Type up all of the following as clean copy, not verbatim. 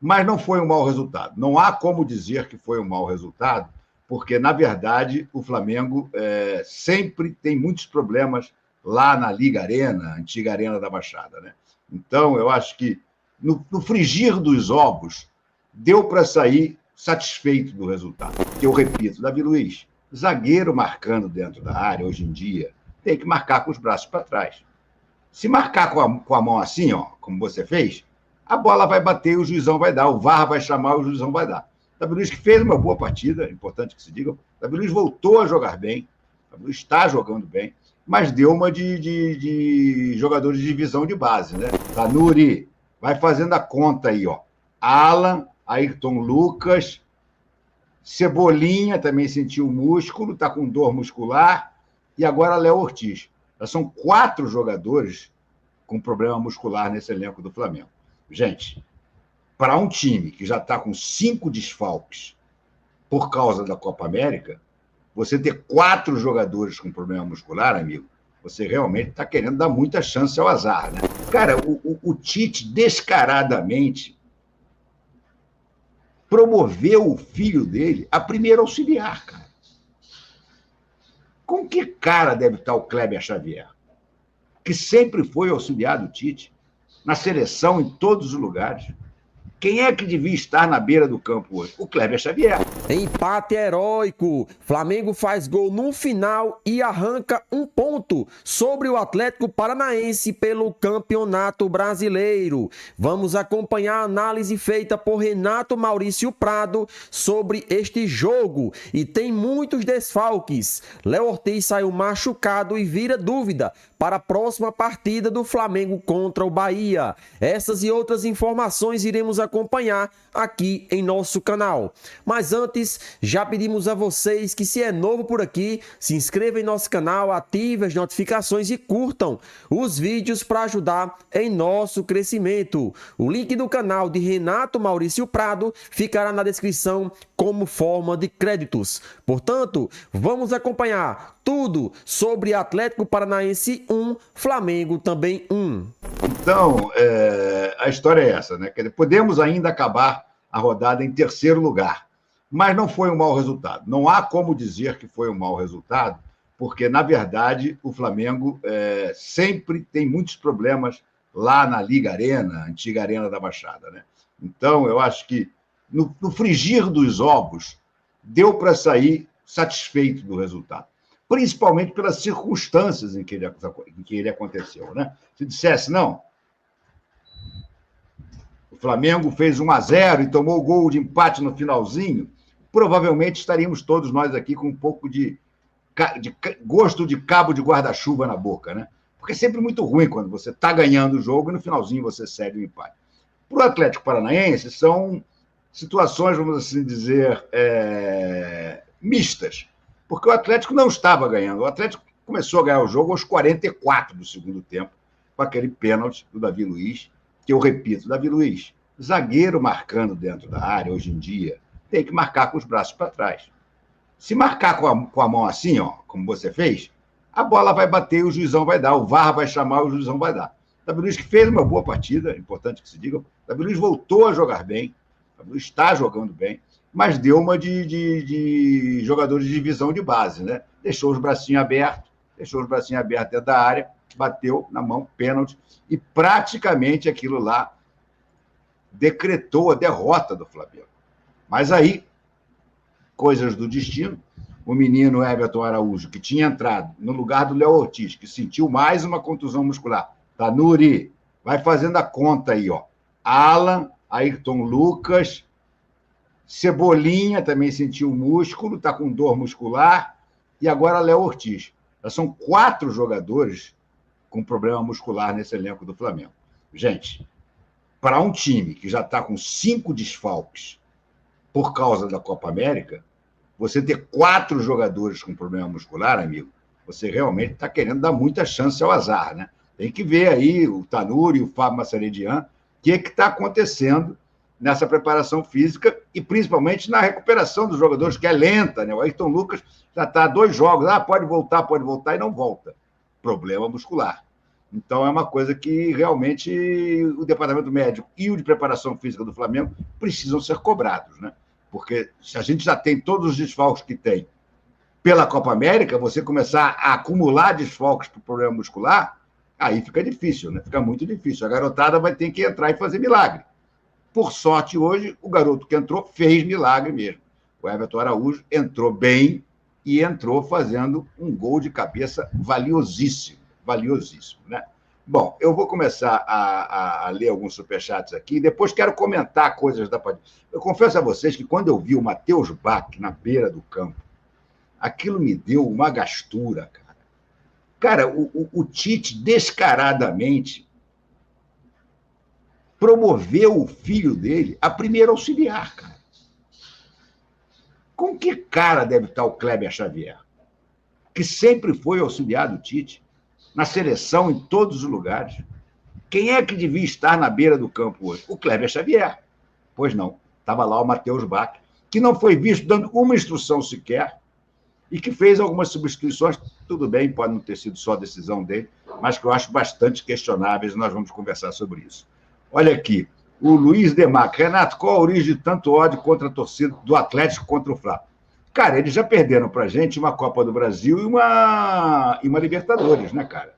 mas não foi um mau resultado. Não há como dizer que foi um mau resultado, porque, na verdade, o Flamengo sempre tem muitos problemas lá na Liga Arena, antiga Arena da Baixada, né? Então, eu acho que, no frigir dos ovos, deu para sair satisfeito do resultado. Porque, eu repito, Davi Luiz, zagueiro marcando dentro da área, hoje em dia, tem que marcar com os braços para trás. Se marcar com a mão assim, ó, como você fez, a bola vai bater e o juizão vai dar. O VAR vai chamar e o juizão vai dar. Davi Luiz que fez uma boa partida, é importante que se diga. Davi Luiz voltou a jogar bem. Davi Luiz está jogando bem, mas deu uma de jogadores de divisão de base, né? Tanuri, vai fazendo a conta aí, ó. Alan, Ayrton Lucas, Cebolinha também sentiu o músculo, está com dor muscular, e agora Léo Ortiz. São 4 jogadores com problema muscular nesse elenco do Flamengo. Gente, para um time que já está com 5 desfalques por causa da Copa América, você ter 4 jogadores com problema muscular, amigo, você realmente está querendo dar muita chance ao azar, né? Cara, o Tite descaradamente promoveu o filho dele a primeiro auxiliar, cara. Com que cara deve estar o Kleber Xavier? Que sempre foi auxiliar do Tite, na seleção, em todos os lugares. Quem é que devia estar na beira do campo hoje? O Kleber Xavier. Empate heróico. Flamengo faz gol no final e arranca 1 ponto sobre o Atlético Paranaense pelo Campeonato Brasileiro. Vamos acompanhar a análise feita por Renato Maurício Prado sobre este jogo. E tem muitos desfalques. Léo Ortiz saiu machucado e vira dúvida para a próxima partida do Flamengo contra o Bahia. Essas e outras informações iremos acompanhar aqui em nosso canal. Mas antes, já pedimos a vocês que, se é novo por aqui, se inscreva em nosso canal, ative as notificações e curtam os vídeos para ajudar em nosso crescimento. O link do canal de Renato Maurício Prado ficará na descrição como forma de créditos. Portanto, vamos acompanhar tudo sobre Atlético Paranaense 1, Flamengo também 1. Então, a história é essa, né? Quer dizer, podemos ainda acabar a rodada em terceiro lugar, mas não foi um mau resultado. Não há como dizer que foi um mau resultado, porque, na verdade, o Flamengo sempre tem muitos problemas lá na Liga Arena, antiga Arena da Baixada, né? Então, eu acho que, no frigir dos ovos, deu para sair satisfeito do resultado, principalmente pelas circunstâncias em que ele aconteceu, né? Se dissesse, não, o Flamengo fez 1-0 e tomou o gol de empate no finalzinho, provavelmente estaríamos todos nós aqui com um pouco de gosto de cabo de guarda-chuva na boca, né? Porque é sempre muito ruim quando você está ganhando o jogo e no finalzinho você cede o empate. Para o Atlético Paranaense, são situações, vamos assim dizer, mistas, porque o Atlético não estava ganhando. O Atlético começou a ganhar o jogo aos 44 do segundo tempo, com aquele pênalti do Davi Luiz, que eu repito, Davi Luiz, zagueiro marcando dentro da área, hoje em dia, tem que marcar com os braços para trás. Se marcar com a mão assim, ó, como você fez, a bola vai bater e o juizão vai dar. O VAR vai chamar e o juizão vai dar. Davi Luiz que fez uma boa partida, é importante que se diga. Davi Luiz voltou a jogar bem. Davi Luiz está jogando bem, mas deu uma de jogadores de divisão de base, né? Deixou os bracinhos abertos dentro da área, bateu na mão, pênalti, e praticamente aquilo lá decretou a derrota do Flamengo. Mas aí, coisas do destino, o menino Everton Araújo, que tinha entrado no lugar do Léo Ortiz, que sentiu mais uma contusão muscular. Tanuri, vai fazendo a conta aí, ó. Alan, Ayrton Lucas, Cebolinha também sentiu o músculo, está com dor muscular, e agora Léo Ortiz. São 4 jogadores com problema muscular nesse elenco do Flamengo. Gente, para um time que já está com 5 desfalques por causa da Copa América, você ter 4 jogadores com problema muscular, amigo, você realmente está querendo dar muita chance ao azar, né? Tem que ver aí o Tanuri e o Fábio Massareddin, o que está acontecendo nessa preparação física e principalmente na recuperação dos jogadores, que é lenta, né? O Ayrton Lucas já está 2 jogos, pode voltar, e não volta. Problema muscular. Então, é uma coisa que realmente o departamento médico e o de preparação física do Flamengo precisam ser cobrados, né? Porque se a gente já tem todos os desfalques que tem pela Copa América, você começar a acumular desfalques para o problema muscular, aí fica difícil, né? Fica muito difícil. A garotada vai ter que entrar e fazer milagre. Por sorte, hoje, o garoto que entrou fez milagre mesmo. O Everton Araújo entrou bem e entrou fazendo um gol de cabeça valiosíssimo, né? Bom, eu vou começar a ler alguns superchats aqui, depois quero comentar coisas da partida. Eu confesso a vocês que quando eu vi o Matheus Bach na beira do campo, aquilo me deu uma gastura, cara. Cara, o Tite descaradamente promoveu o filho dele a primeiro auxiliar, cara. Com que cara deve estar o Kleber Xavier? Que sempre foi auxiliar do Tite, na seleção, em todos os lugares. Quem é que devia estar na beira do campo hoje? O Kleber Xavier. Pois não, estava lá o Matheus Bach, que não foi visto dando uma instrução sequer e que fez algumas substituições, tudo bem, pode não ter sido só a decisão dele, mas que eu acho bastante questionáveis, nós vamos conversar sobre isso. Olha aqui, o Luiz Demarco. Renato, qual a origem de tanto ódio contra a torcida do Atlético contra o Flá? Cara, eles já perderam pra gente uma Copa do Brasil e uma Libertadores, né, cara?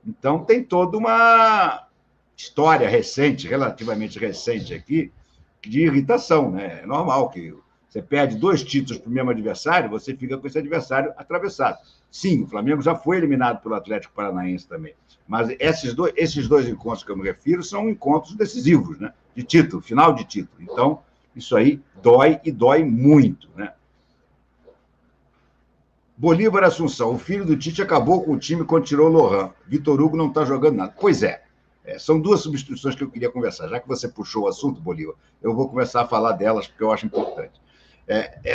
Então tem toda uma história recente, relativamente recente aqui, de irritação, né? É normal que você perde 2 títulos para o mesmo adversário, você fica com esse adversário atravessado. Sim, o Flamengo já foi eliminado pelo Atlético Paranaense também. Mas esses dois encontros que eu me refiro são encontros decisivos, né? De título, final de título. Então, isso aí dói e dói muito, né? Bolívar Assunção, o filho do Tite acabou com o time quando tirou o Lohan. Vitor Hugo não está jogando nada. Pois é. São 2 substituições que eu queria conversar. Já que você puxou o assunto, Bolívar, eu vou começar a falar delas, porque eu acho importante.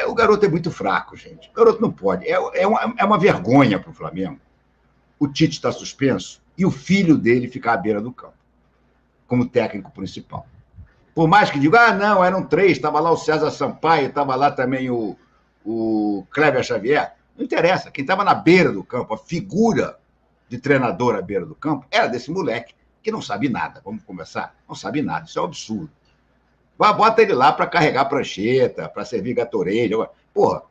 O garoto é muito fraco, gente. O garoto não pode. É uma vergonha para o Flamengo. O Tite está suspenso e o filho dele ficar à beira do campo, como técnico principal. Por mais que diga, não, eram 3, estava lá o César Sampaio, estava lá também o Kleber Xavier. Não interessa. Quem estava na beira do campo, a figura de treinador à beira do campo, era desse moleque, que não sabe nada. Vamos começar? Não sabe nada. Isso é um absurdo. Bota ele lá para carregar prancheta, para servir Gatorade. Porra,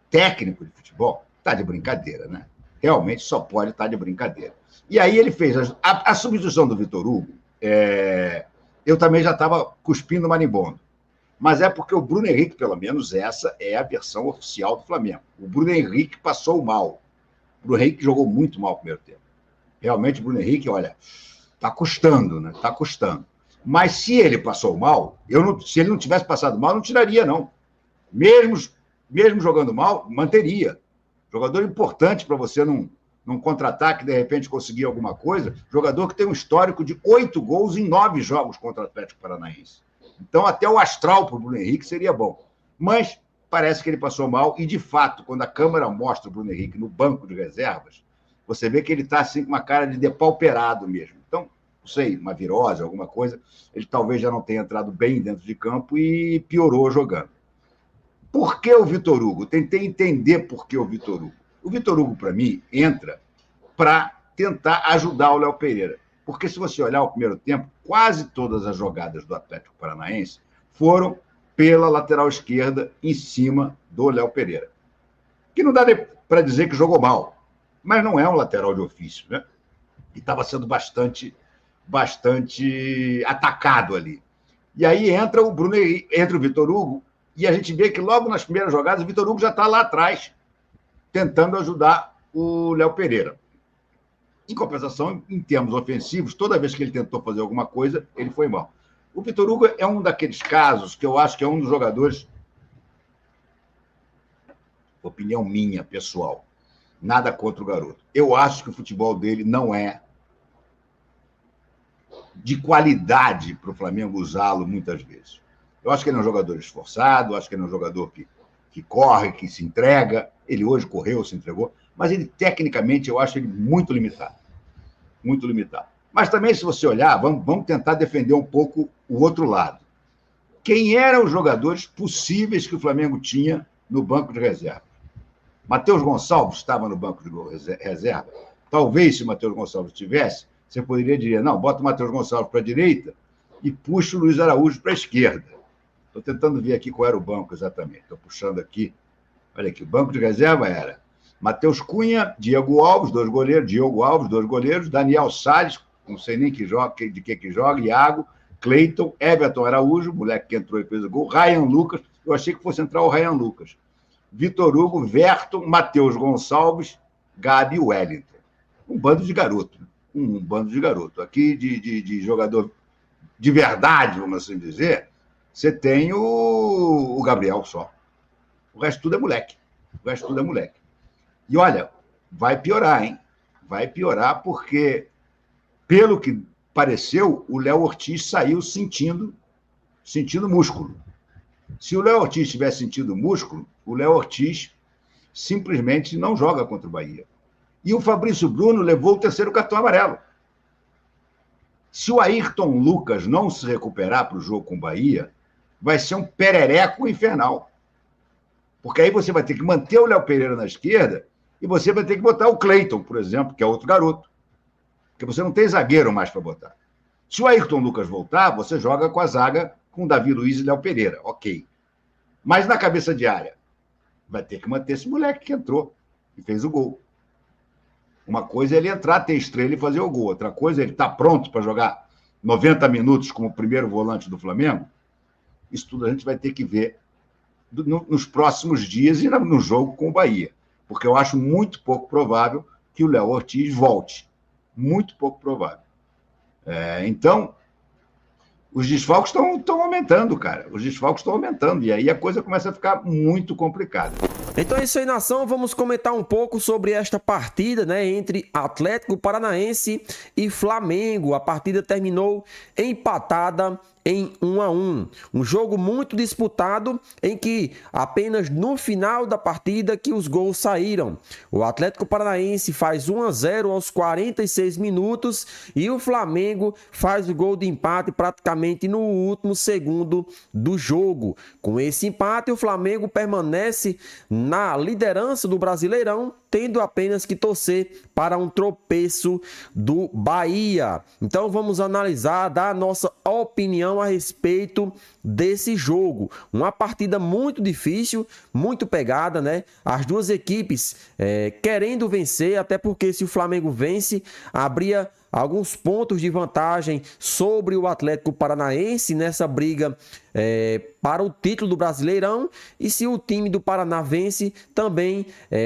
técnico de futebol tá de brincadeira, né? Realmente só pode estar de brincadeira. E aí ele fez a substituição do Vitor Hugo. Eu também já estava cuspindo marimbondo. Mas é porque o Bruno Henrique, pelo menos essa é a versão oficial do Flamengo. O Bruno Henrique passou mal. O Bruno Henrique jogou muito mal no primeiro tempo. Realmente o Bruno Henrique, olha, está custando, né? Está custando. Mas se ele passou mal, se ele não tivesse passado mal, não tiraria, não. Mesmo jogando mal, manteria. Jogador importante para você num contra-ataque, de repente, conseguir alguma coisa. Jogador que tem um histórico de 8 gols em 9 jogos contra o Atlético Paranaense. Então, até o astral para o Bruno Henrique seria bom. Mas parece que ele passou mal e, de fato, quando a câmera mostra o Bruno Henrique no banco de reservas, você vê que ele está assim, com uma cara de depauperado mesmo. Então, não sei, uma virose, alguma coisa, ele talvez já não tenha entrado bem dentro de campo e piorou jogando. Por que o Vitor Hugo? Tentei entender por que o Vitor Hugo. O Vitor Hugo, para mim, entra para tentar ajudar o Léo Pereira. Porque se você olhar o primeiro tempo, quase todas as jogadas do Atlético Paranaense foram pela lateral esquerda em cima do Léo Pereira. Que não dá para dizer que jogou mal, mas não é um lateral de ofício, né? E estava sendo bastante atacado ali. E aí entra o Vitor Hugo, e a gente vê que logo nas primeiras jogadas o Vitor Hugo já está lá atrás, tentando ajudar o Léo Pereira. Em compensação, em termos ofensivos, toda vez que ele tentou fazer alguma coisa, ele foi mal. O Vitor Hugo é um daqueles casos que eu acho que é um dos jogadores, opinião minha, pessoal, nada contra o garoto. Eu acho que o futebol dele não é de qualidade para o Flamengo usá-lo muitas vezes. Eu acho que ele é um jogador esforçado, acho que ele é um jogador que corre, que se entrega. Ele hoje correu, se entregou, mas ele, tecnicamente, eu acho ele muito limitado. Muito limitado. Mas também, se você olhar, vamos tentar defender um pouco o outro lado. Quem eram os jogadores possíveis que o Flamengo tinha no banco de reserva? Matheus Gonçalves estava no banco de reserva. Talvez, se o Matheus Gonçalves tivesse, Você poderia dizer, não, bota o Matheus Gonçalves para a direita e puxa o Luiz Araújo para a esquerda. Estou tentando ver aqui qual era o banco exatamente. Estou puxando aqui. Olha aqui, o banco de reserva era Matheus Cunha, Diego Alves, dois goleiros, Daniel Salles, não sei nem que joga, de que joga, Iago, Cleiton, Everton Araújo, moleque que entrou e fez o gol, Ryan Lucas, eu achei que fosse entrar o Ryan Lucas, Vitor Hugo, Verton, Matheus Gonçalves, Gabi Wellington. Um bando de garoto. Um bando de garoto. Aqui de jogador de verdade, vamos assim dizer, você tem o Gabriel só. O resto tudo é moleque. E olha, vai piorar, hein? Vai piorar porque, pelo que pareceu, o Léo Ortiz saiu sentindo músculo. Se o Léo Ortiz tivesse sentido músculo, o Léo Ortiz simplesmente não joga contra o Bahia. E o Fabrício Bruno levou o terceiro cartão amarelo. Se o Ayrton Lucas não se recuperar para o jogo com o Bahia, vai ser um perereco infernal. Porque aí você vai ter que manter o Léo Pereira na esquerda e você vai ter que botar o Cleiton, por exemplo, que é outro garoto. Porque você não tem zagueiro mais para botar. Se o Ayrton Lucas voltar, você joga com a zaga com Davi Luiz e Léo Pereira. Ok. Mas na cabeça de área, vai ter que manter esse moleque que entrou e fez o gol. Uma coisa é ele entrar, ter estrela e fazer o gol. Outra coisa é ele estar pronto para jogar 90 minutos como primeiro volante do Flamengo. Isso tudo a gente vai ter que ver nos próximos dias e no jogo com o Bahia. Porque eu acho muito pouco provável que o Léo Ortiz volte. Muito pouco provável. Então, os desfalques estão aumentando, cara. Os desfalques estão aumentando. E aí a coisa começa a ficar muito complicada. Então é isso aí, nação. Vamos comentar um pouco sobre esta partida, né, entre Atlético Paranaense e Flamengo. A partida terminou empatada em 1-1. Um jogo muito disputado em que apenas no final da partida que os gols saíram. O Atlético Paranaense faz 1-0 aos 46 minutos e o Flamengo faz o gol de empate praticamente no último segundo do jogo. Com esse empate, o Flamengo permanece na liderança do Brasileirão, tendo apenas que torcer para um tropeço do Bahia. Então vamos analisar, dar a nossa opinião a respeito desse jogo. Uma partida muito difícil, muito pegada, né? As duas equipes querendo vencer, até porque se o Flamengo vence, abria alguns pontos de vantagem sobre o Atlético Paranaense nessa briga para o título do Brasileirão, e se o time do Paraná vence, também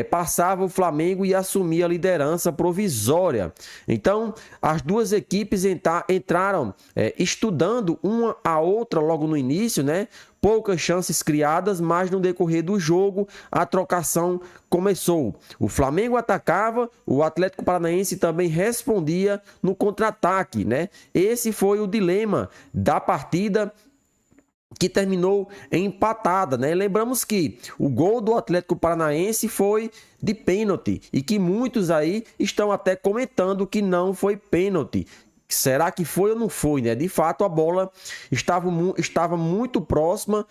passava o Flamengo e assumia a liderança provisória. Então, as duas equipes entraram estudando uma a outra logo no início, né? Poucas chances criadas, mas no decorrer do jogo a trocação começou. O Flamengo atacava, o Atlético Paranaense também respondia no contra-ataque, né? Esse foi o dilema da partida, que terminou empatada, né? Lembramos que o gol do Atlético Paranaense foi de pênalti e que muitos aí estão até comentando que não foi pênalti. Será que foi ou não foi, né? De fato, a bola estava muito próxima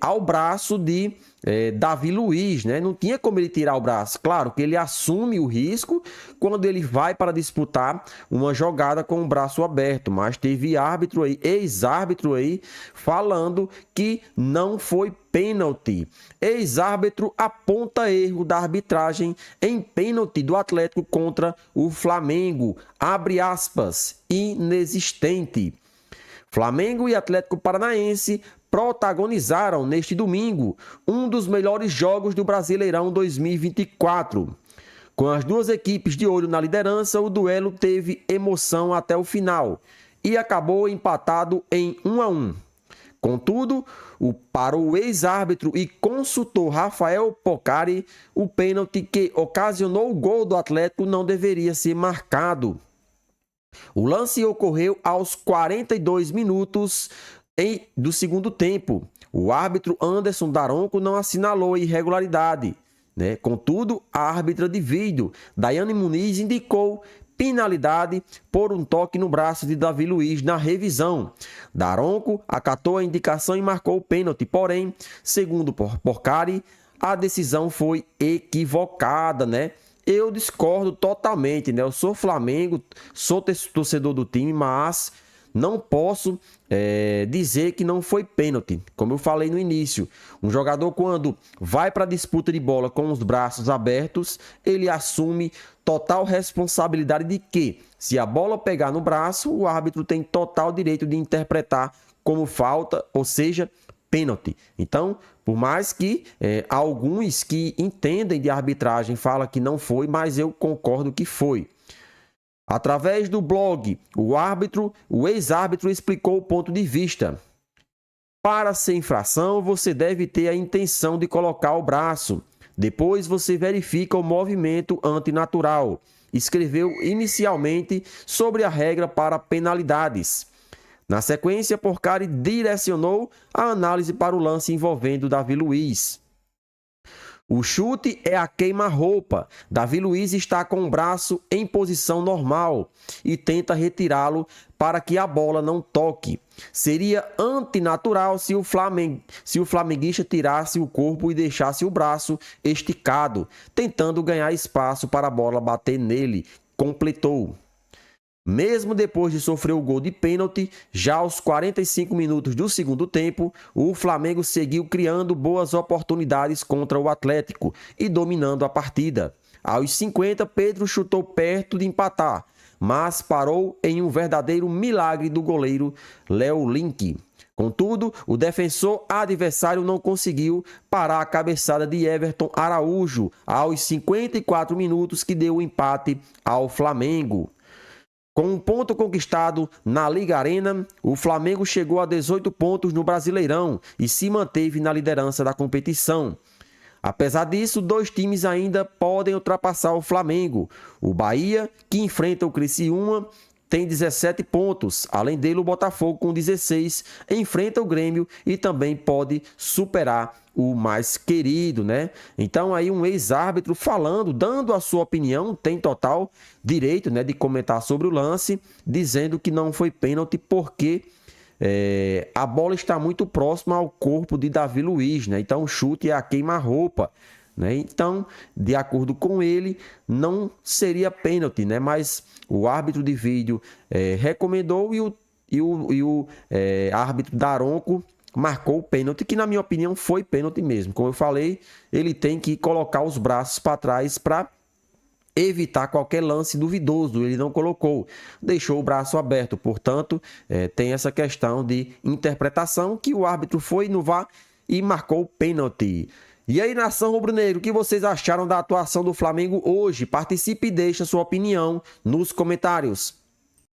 ao braço de Davi Luiz, né? Não tinha como ele tirar o braço. Claro que ele assume o risco quando ele vai para disputar uma jogada com o braço aberto, mas teve árbitro aí, ex-árbitro aí, falando que não foi pênalti. Ex-árbitro aponta erro da arbitragem em pênalti do Atlético contra o Flamengo. Abre aspas, inexistente. Flamengo e Atlético Paranaense protagonizaram neste domingo um dos melhores jogos do Brasileirão 2024. Com as duas equipes de olho na liderança, o duelo teve emoção até o final e acabou empatado em 1-1. Contudo, para o ex-árbitro e consultor Rafael Pocari, o pênalti que ocasionou o gol do Atlético não deveria ser marcado. O lance ocorreu aos 42 minutos do segundo tempo. O árbitro Anderson Daronco não assinalou irregularidade, né? Contudo, a árbitra de vídeo, Daiane Muniz, indicou penalidade por um toque no braço de Davi Luiz na revisão. Daronco acatou a indicação e marcou o pênalti, porém, segundo Porcari, a decisão foi equivocada, né? eu discordo totalmente, né? Eu sou Flamengo, sou torcedor do time, mas não posso dizer que não foi pênalti. Como eu falei no início, um jogador quando vai para a disputa de bola com os braços abertos, ele assume total responsabilidade de que, se a bola pegar no braço, o árbitro tem total direito de interpretar como falta, ou seja, pênalti. Então, por mais que alguns que entendem de arbitragem falam que não foi, mas eu concordo que foi. Através do blog, o ex-árbitro explicou o ponto de vista. Para ser infração, você deve ter a intenção de colocar o braço. Depois você verifica o movimento antinatural. Escreveu inicialmente sobre a regra para penalidades. Na sequência, Porcari direcionou a análise para o lance envolvendo Davi Luiz. O chute é a queima-roupa. Davi Luiz está com o braço em posição normal e tenta retirá-lo para que a bola não toque. Seria antinatural se o flamenguista tirasse o corpo e deixasse o braço esticado, tentando ganhar espaço para a bola bater nele, completou. Mesmo depois de sofrer o gol de pênalti, já aos 45 minutos do segundo tempo, o Flamengo seguiu criando boas oportunidades contra o Atlético e dominando a partida. Aos 50, Pedro chutou perto de empatar, mas parou em um verdadeiro milagre do goleiro Léo Link. Contudo, o defensor adversário não conseguiu parar a cabeçada de Everton Araújo aos 54 minutos, que deu o empate ao Flamengo. Com um ponto conquistado na Liga Arena, o Flamengo chegou a 18 pontos no Brasileirão e se manteve na liderança da competição. Apesar disso, dois times ainda podem ultrapassar o Flamengo. O Bahia, que enfrenta o Criciúma, tem 17 pontos. Além dele, o Botafogo, com 16, enfrenta o Grêmio e também pode superar o mais querido, né? Então, aí um ex-árbitro falando, dando a sua opinião, tem total direito, né, de comentar sobre o lance, dizendo que não foi pênalti porque a bola está muito próxima ao corpo de Davi Luiz, né? Então, o chute é a queima-roupa, né? Então, de acordo com ele, não seria pênalti, né? Mas o árbitro de vídeo recomendou e o árbitro Daronco marcou o pênalti, que na minha opinião foi pênalti mesmo. Como eu falei, ele tem que colocar os braços para trás para evitar qualquer lance duvidoso. Ele não colocou, deixou o braço aberto. Portanto, tem essa questão de interpretação que o árbitro foi no VAR e marcou o pênalti. E aí, nação rubro-negro, o que vocês acharam da atuação do Flamengo hoje? Participe e deixe a sua opinião nos comentários.